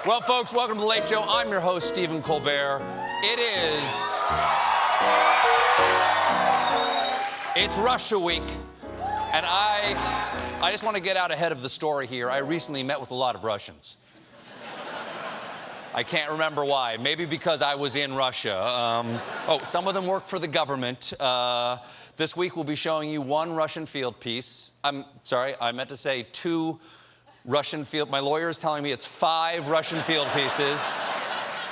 Well, folks, welcome to The Late Show. I'm your host, Stephen Colbert. It's Russia week, and I just want to get out ahead of the story here. I recently met with a lot of Russians. I can't remember why. Maybe because I was in Russia. Some of them work for the government. This week we'll be showing you one Russian field piece. I'm sorry, I meant to say two Russian field. My lawyer is telling me it's 5 Russian field pieces.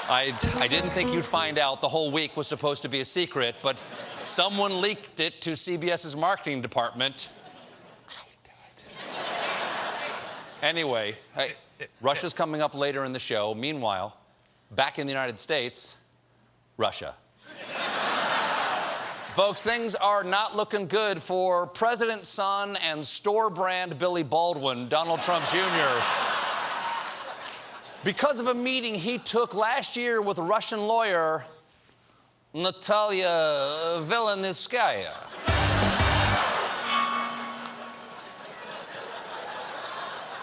I didn't think you'd find out. The whole week was supposed to be a secret, but someone leaked it to CBS's marketing department. Anyway, Russia's coming up later in the show. Meanwhile, back in the United States, Russia. Folks, things are not looking good for President's son and store brand Billy Baldwin, Donald Trump Jr. Because of a meeting he took last year with Russian lawyer Natalia Velenitskaya.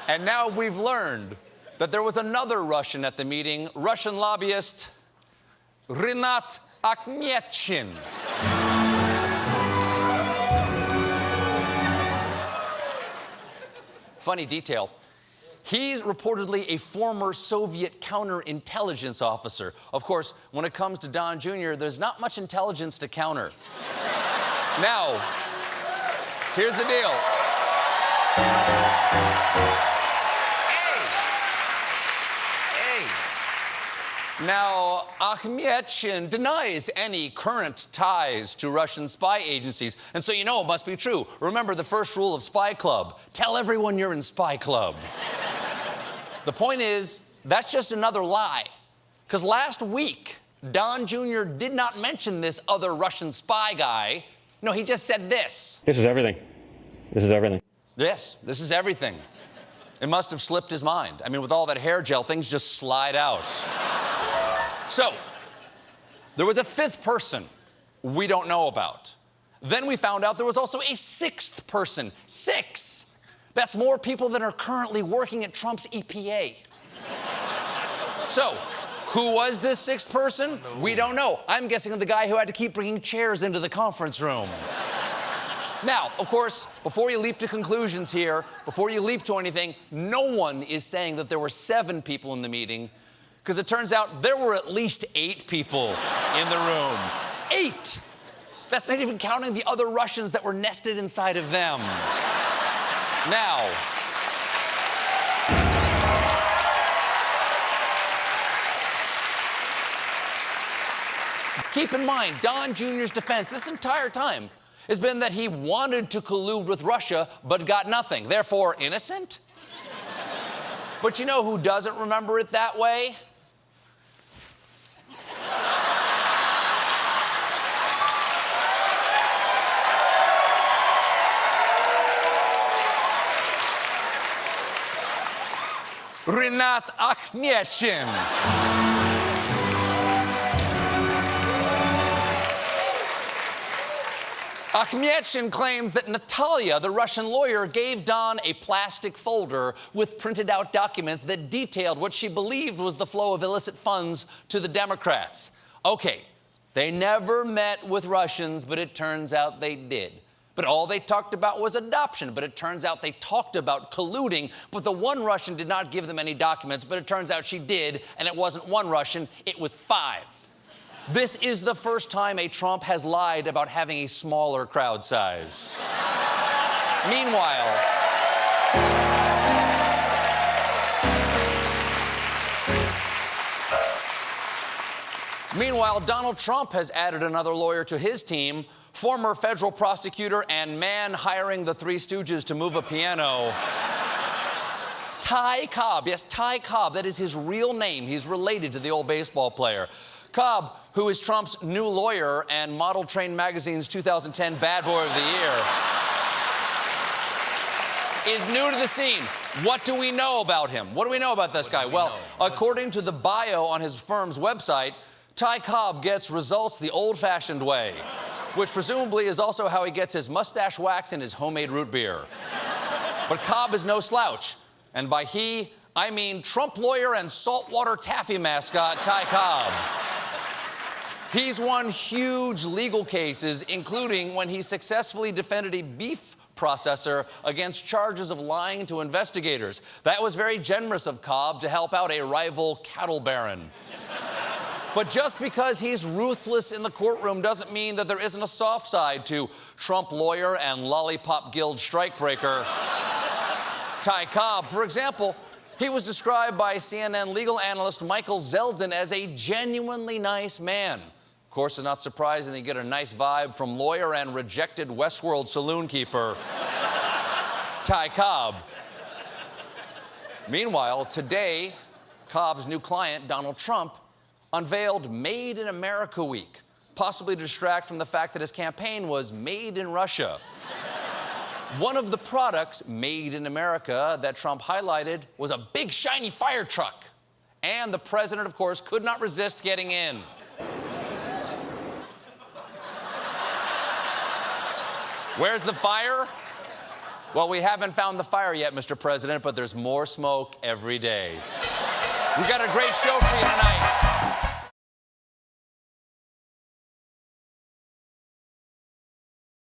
And now we've learned that there was another Russian at the meeting, Russian lobbyist Rinat Akhmetshin. Funny detail. He's reportedly a former Soviet counterintelligence officer. Of course, when it comes to Don Jr., there's not much intelligence to counter. Now, here's the deal. Now, Akhmetshin denies any current ties to Russian spy agencies, and so you know it must be true. Remember the first rule of Spy Club: tell everyone you're in Spy Club. The point is, that's just another lie. Because last week, Don Jr. did not mention this other Russian spy guy. No, he just said this. This is everything. This is everything. Yes, this is everything. It must have slipped his mind. I mean, with all that hair gel, things just slide out. So, there was a 5th person we don't know about. Then we found out there was also a 6th person. 6! That's more people than are currently working at Trump's EPA. So, who was this 6th person? We don't know. I'm guessing the guy who had to keep bringing chairs into the conference room. Now, of course, before you leap to conclusions here, before you leap to anything, no one is saying that there were 7 people in the meeting, because it turns out there were at least 8 people in the room. 8! That's not even counting the other Russians that were nested inside of them. Now, keep in mind, Don Jr.'s defense this entire time has been that he wanted to collude with Russia, but got nothing. Therefore, innocent? But you know who doesn't remember it that way? Rinat Akhmetshin. Akhmetshin claims that Natalia, the Russian lawyer, gave Don a plastic folder with printed out documents that detailed what she believed was the flow of illicit funds to the Democrats. Okay, they never met with Russians, but it turns out they did. But all they talked about was adoption, but it turns out they talked about colluding, but the one Russian did not give them any documents, but it turns out she did, and it wasn't one Russian, it was 5. This is the first time a Trump has lied about having a smaller crowd size. Meanwhile, Donald Trump has added another lawyer to his team, former federal prosecutor and man hiring the Three Stooges to move a piano, Ty Cobb. Yes, Ty Cobb. That is his real name. He's related to the old baseball player. Cobb, who is Trump's new lawyer and Model Train Magazine's 2010 Bad Boy of the Year, is new to the scene. What do we know about him? What do we know about this guy? Well, according to the bio on his firm's website, Ty Cobb gets results the old-fashioned way, which presumably is also how he gets his mustache wax and his homemade root beer. But Cobb is no slouch. And by he, I mean Trump lawyer and saltwater taffy mascot Ty Cobb. He's won huge legal cases, including when he successfully defended a beef processor against charges of lying to investigators. That was very generous of Cobb to help out a rival cattle baron. But just because he's ruthless in the courtroom doesn't mean that there isn't a soft side to Trump lawyer and Lollipop Guild strikebreaker Ty Cobb. For example, he was described by CNN legal analyst Michael Zeldin as a genuinely nice man. Of course, it's not surprising that you get a nice vibe from lawyer and rejected Westworld saloon keeper Ty Cobb. Meanwhile, today, Cobb's new client, Donald Trump, unveiled Made in America Week, possibly to distract from the fact that his campaign was made in Russia. One of the products made in America that Trump highlighted was a big shiny fire truck. And the president, of course, could not resist getting in. Where's the fire? Well, we haven't found the fire yet, Mr. President, but there's more smoke every day. We've got a great show for you tonight.